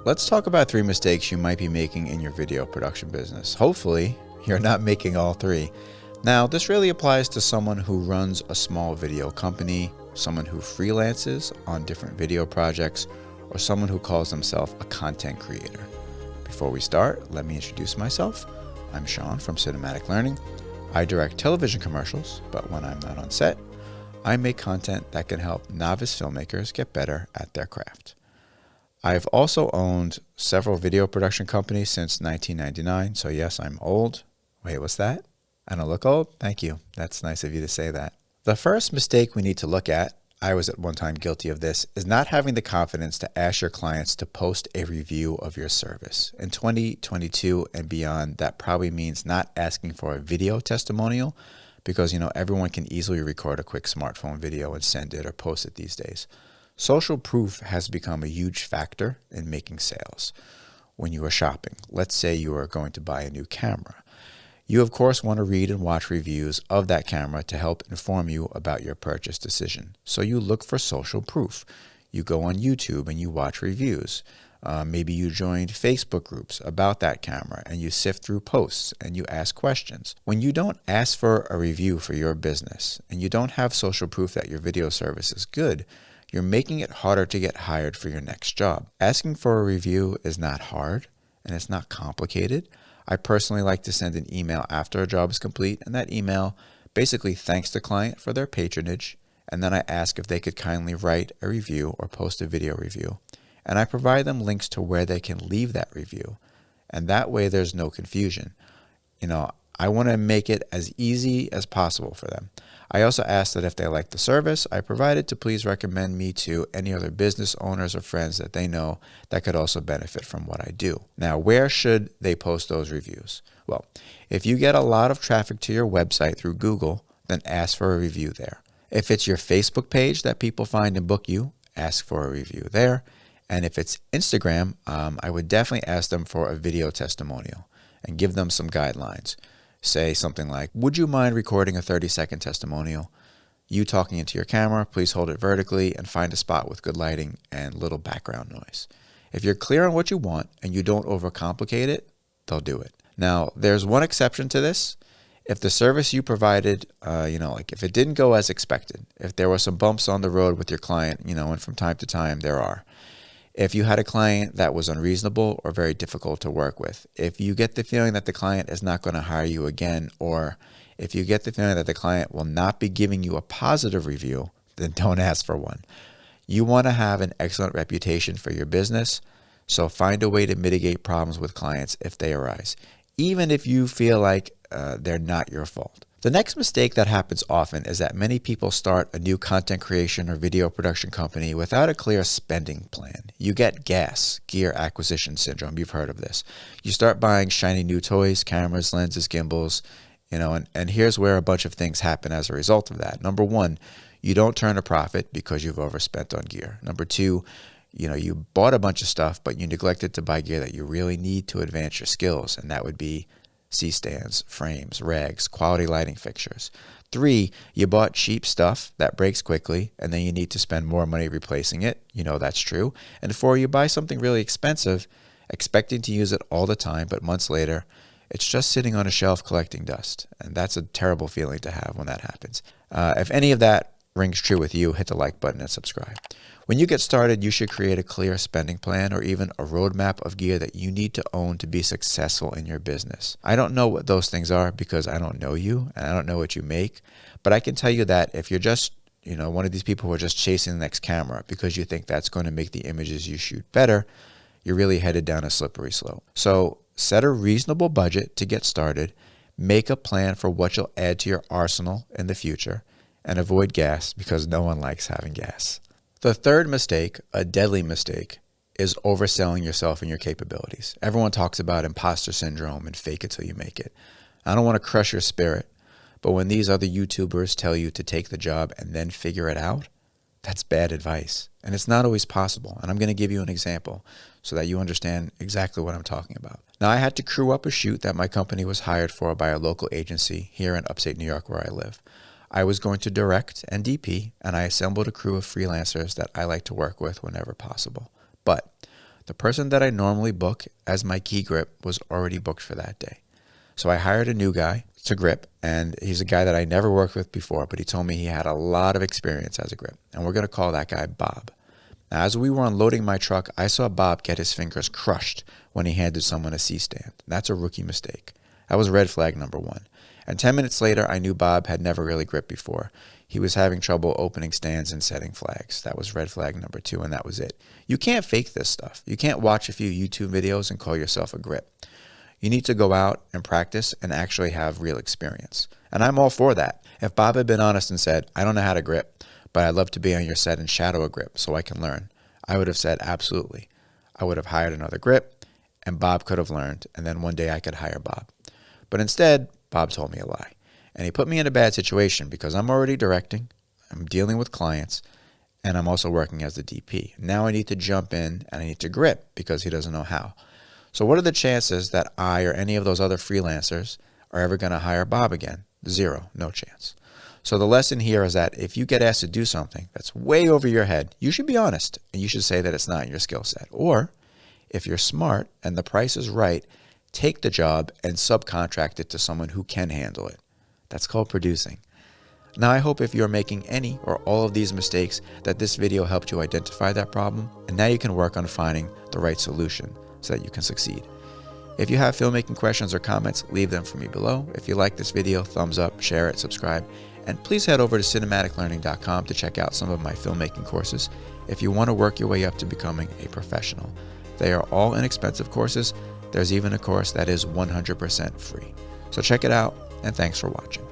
Let's talk about 3 mistakes you might be making in your video production business. Hopefully, you're not making all 3. Now, this really applies to someone who runs a small video company, someone who freelances on different video projects, or someone who calls themselves a content creator. Before we start, let me introduce myself. I'm Sean from Cinematic Learning. I direct television commercials, but when I'm not on set, I make content that can help novice filmmakers get better at their craft. I've also owned several video production companies since 1999, so yes, I'm old. Wait, what's that? I don't look old? Thank you. That's nice of you to say that. The first mistake we need to look at, I was at one time guilty of this, is not having the confidence to ask your clients to post a review of your service. In 2022 and beyond, that probably means not asking for a video testimonial because, everyone can easily record a quick smartphone video and send it or post it these days. Social proof has become a huge factor in making sales. When you are shopping, let's say you are going to buy a new camera. You, of course, want to read and watch reviews of that camera to help inform you about your purchase decision. So you look for social proof. You go on YouTube and you watch reviews. Maybe you joined Facebook groups about that camera and you sift through posts and you ask questions. When you don't ask for a review for your business and you don't have social proof that your video service is good, you're making it harder to get hired for your next job. Asking for a review is not hard and it's not complicated. I personally like to send an email after a job is complete, and that email basically thanks the client for their patronage, and then I ask if they could kindly write a review or post a video review. And I provide them links to where they can leave that review. And that way there's no confusion. I want to make it as easy as possible for them. I also ask that if they like the service I provided, to please recommend me to any other business owners or friends that they know that could also benefit from what I do. Now, where should they post those reviews? Well, if you get a lot of traffic to your website through Google, then ask for a review there. If it's your Facebook page that people find and book you, ask for a review there. And if it's Instagram, I would definitely ask them for a video testimonial and give them some guidelines. Say something like, would you mind recording a 30-second testimonial? You talking into your camera, please hold it vertically and find a spot with good lighting and little background noise. If you're clear on what you want and you don't overcomplicate it, they'll do it. Now, there's one exception to this. If the service you provided, if it didn't go as expected, if there were some bumps on the road with your client, and from time to time there are. If you had a client that was unreasonable or very difficult to work with, if you get the feeling that the client is not going to hire you again, or if you get the feeling that the client will not be giving you a positive review, then don't ask for one. You want to have an excellent reputation for your business, so find a way to mitigate problems with clients if they arise, even if you feel like they're not your fault. The next mistake that happens often is that many people start a new content creation or video production company without a clear spending plan. You get gear acquisition syndrome. You've heard of this. You start buying shiny new toys, cameras, lenses, gimbals, and here's where a bunch of things happen as a result of that. Number 1, you don't turn a profit because you've overspent on gear. Number 2, you bought a bunch of stuff, but you neglected to buy gear that you really need to advance your skills, and that would be C-stands, frames, rags, quality lighting fixtures. 3, you bought cheap stuff that breaks quickly and then you need to spend more money replacing it. That's true. And 4, you buy something really expensive, expecting to use it all the time, but months later, it's just sitting on a shelf collecting dust. And that's a terrible feeling to have when that happens. If any of that rings true with you, hit the like button and subscribe. When you get started, you should create a clear spending plan or even a roadmap of gear that you need to own to be successful in your business. I don't know what those things are because I don't know you and I don't know what you make, but I can tell you that if you're just, one of these people who are just chasing the next camera because you think that's going to make the images you shoot better, you're really headed down a slippery slope. So set a reasonable budget to get started, make a plan for what you'll add to your arsenal in the future, and avoid gas because no one likes having gas. The third mistake, a deadly mistake, is overselling yourself and your capabilities. Everyone talks about imposter syndrome and fake it till you make it. I don't want to crush your spirit, but when these other YouTubers tell you to take the job and then figure it out, that's bad advice. And it's not always possible. And I'm going to give you an example so that you understand exactly what I'm talking about. Now, I had to crew up a shoot that my company was hired for by a local agency here in upstate New York where I live. I was going to direct and DP, and I assembled a crew of freelancers that I like to work with whenever possible. But The person that I normally book as my key grip was already booked for that day. So I hired a new guy to grip, and he's a guy that I never worked with before, but he told me he had a lot of experience as a grip, and we're going to call that guy Bob. Now, as we were unloading my truck, I saw Bob get his fingers crushed when he handed someone a C-stand. That's a rookie mistake. That was red flag number 1. And 10 minutes later, I knew Bob had never really gripped before. He was having trouble opening stands and setting flags. That was red flag number 2, and that was it. You can't fake this stuff. You can't watch a few YouTube videos and call yourself a grip. You need to go out and practice and actually have real experience. And I'm all for that. If Bob had been honest and said, I don't know how to grip, but I'd love to be on your set and shadow a grip so I can learn, I would have said absolutely. I would have hired another grip, and Bob could have learned, and then one day I could hire Bob. But instead, Bob told me a lie. And he put me in a bad situation because I'm already directing, I'm dealing with clients, and I'm also working as the DP. Now I need to jump in and I need to grip because he doesn't know how. So what are the chances that I or any of those other freelancers are ever going to hire Bob again? 0, no chance. So the lesson here is that if you get asked to do something that's way over your head, you should be honest and you should say that it's not in your skill set. Or if you're smart and the price is right, take the job and subcontract it to someone who can handle it. That's called producing. Now I hope if you're making any or all of these mistakes that this video helped you identify that problem, and now you can work on finding the right solution so that you can succeed. If you have filmmaking questions or comments, leave them for me below. If you like this video, thumbs up, share it, subscribe, and please head over to cinematiclearning.com to check out some of my filmmaking courses if you want to work your way up to becoming a professional. They are all inexpensive courses. There's even a course that is 100% free. So check it out, and thanks for watching.